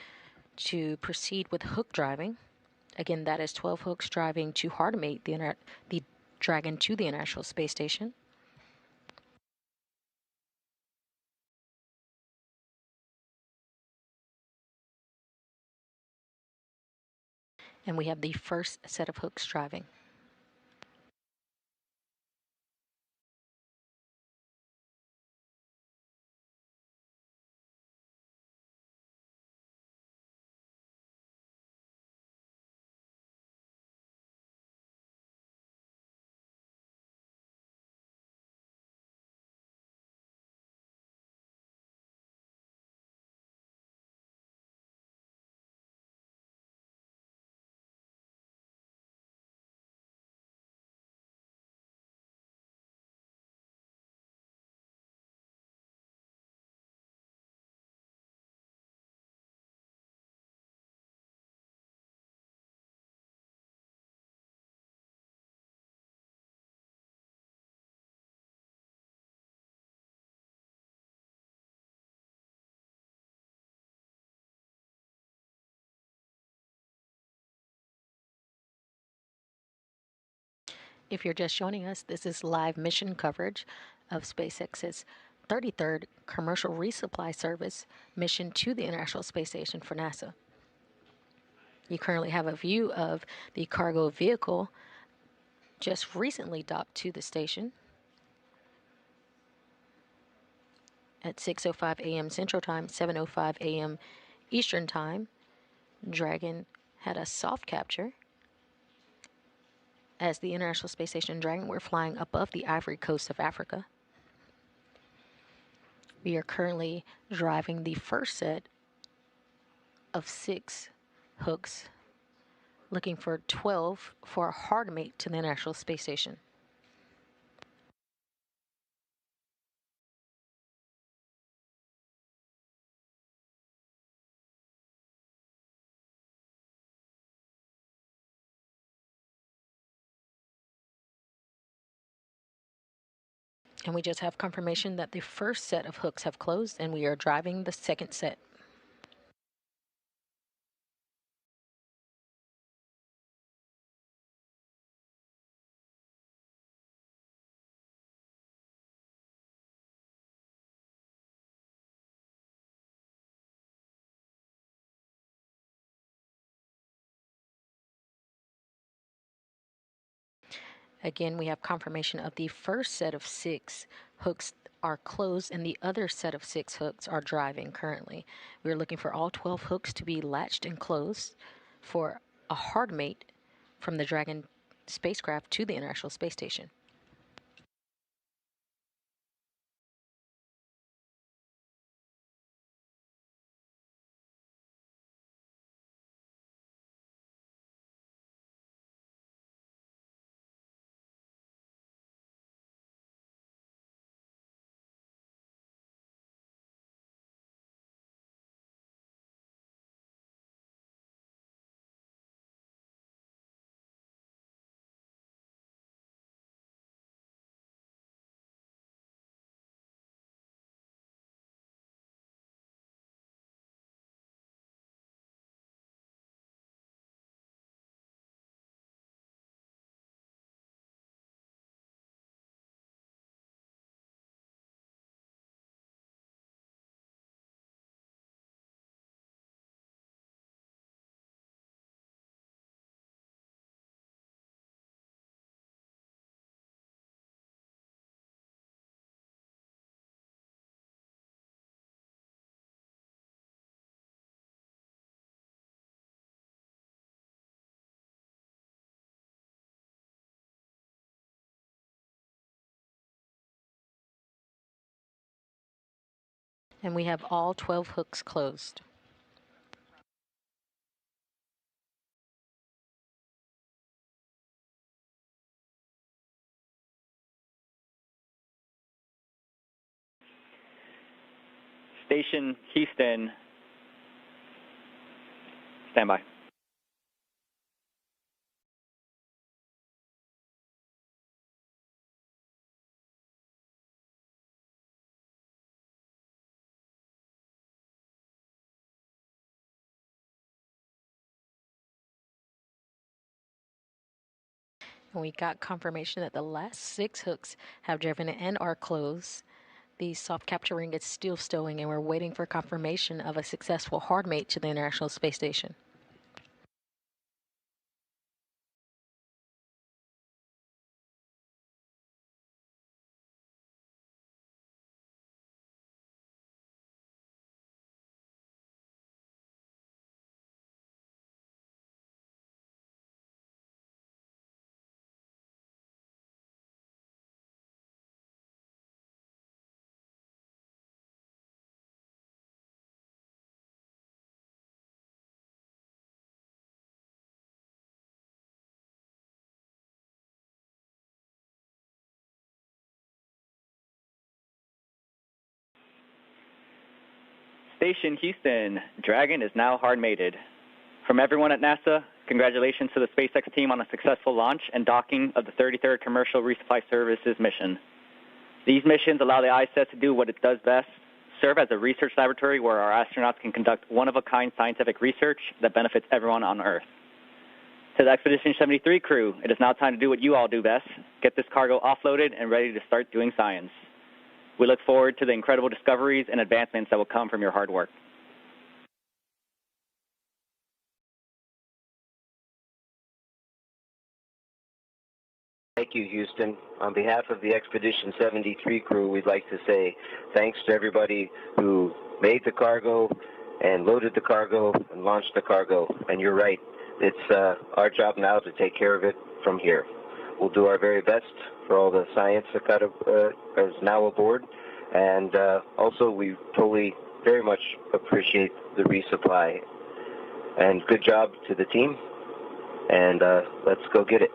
to proceed with hook driving. Again, that is 12 hooks driving to hardmate the Dragon to the International Space Station. And we have the first set of hooks driving. If you're just joining us, this is live mission coverage of SpaceX's 33rd commercial resupply service mission to the International Space Station for NASA. You currently have a view of the cargo vehicle just recently docked to the station at 6:05 a.m. Central Time, 7:05 a.m. Eastern Time. Dragon had a soft capture. As the International Space Station Dragon, we're flying above the Ivory Coast of Africa. We are currently driving the first set of 6 hooks, looking for 12 for a hard mate to the International Space Station. And we just have confirmation that the first set of hooks have closed and we are driving the second set. Again, we have confirmation of the first set of 6 hooks are closed and the other set of 6 hooks are driving currently. We're looking for all 12 hooks to be latched and closed for a hard mate from the Dragon spacecraft to the International Space Station. And we have all 12 hooks closed. Station Houston, stand by. And we got confirmation that the last 6 hooks have driven and are closed. The soft capture ring is still stowing, and we're waiting for confirmation of a successful hard mate to the International Space Station. Station Houston, Dragon is now hard mated. From everyone at NASA, congratulations to the SpaceX team on a successful launch and docking of the 33rd Commercial Resupply Services mission. These missions allow the ISS to do what it does best, serve as a research laboratory where our astronauts can conduct one-of-a-kind scientific research that benefits everyone on Earth. To the Expedition 73 crew, it is now time to do what you all do best, get this cargo offloaded and ready to start doing science. We look forward to the incredible discoveries and advancements that will come from your hard work. Thank you, Houston. On behalf of the Expedition 73 crew, we'd like to say thanks to everybody who made the cargo and loaded the cargo and launched the cargo. And you're right, it's our job now to take care of it from here. We'll do our very best for all the science that is now aboard. And also, we totally very much appreciate the resupply. And good job to the team. And let's go get it.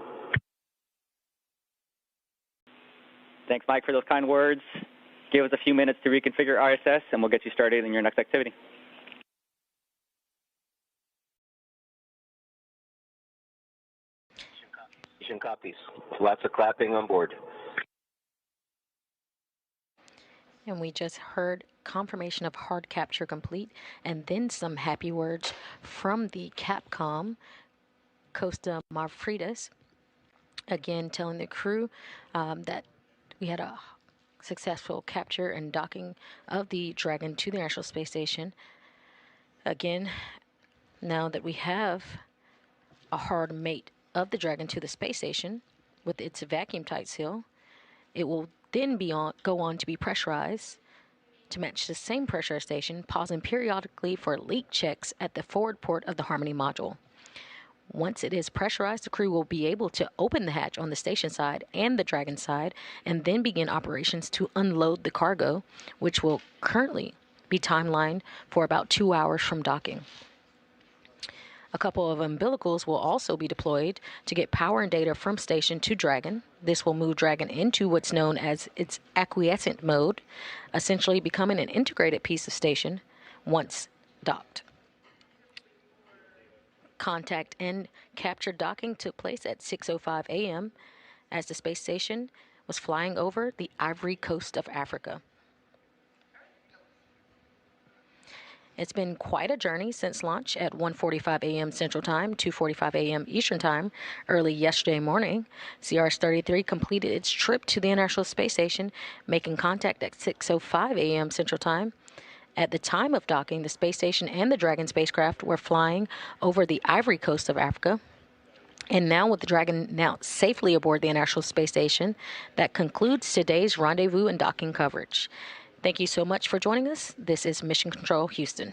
Thanks, Mike, for those kind words. Give us a few minutes to reconfigure ISS, and we'll get you started in your next activity. Copies. Lots of clapping on board. And we just heard confirmation of hard capture complete, and then some happy words from the Capcom, Costa Marfridas, again telling the crew that we had a successful capture and docking of the Dragon to the International Space Station. Again, now that we have a hard mate of the Dragon to the space station with its vacuum-tight seal, it will then go on to be pressurized to match the same pressure station, pausing periodically for leak checks at the forward port of the Harmony module. Once it is pressurized, the crew will be able to open the hatch on the station side and the Dragon side, and then begin operations to unload the cargo, which will currently be timelined for about 2 hours from docking. A couple of umbilicals will also be deployed to get power and data from station to Dragon. This will move Dragon into what's known as its acquiescent mode, essentially becoming an integrated piece of station once docked. Contact and capture docking took place at 6:05 a.m. as the space station was flying over the Ivory Coast of Africa. It's been quite a journey since launch at 1:45 a.m. Central Time, 2:45 a.m. Eastern Time, early yesterday morning. CRS-33 completed its trip to the International Space Station, making contact at 6:05 a.m. Central Time. At the time of docking, the space station and the Dragon spacecraft were flying over the Ivory Coast of Africa. And now, with the Dragon now safely aboard the International Space Station, that concludes today's rendezvous and docking coverage. Thank you so much for joining us. This is Mission Control Houston.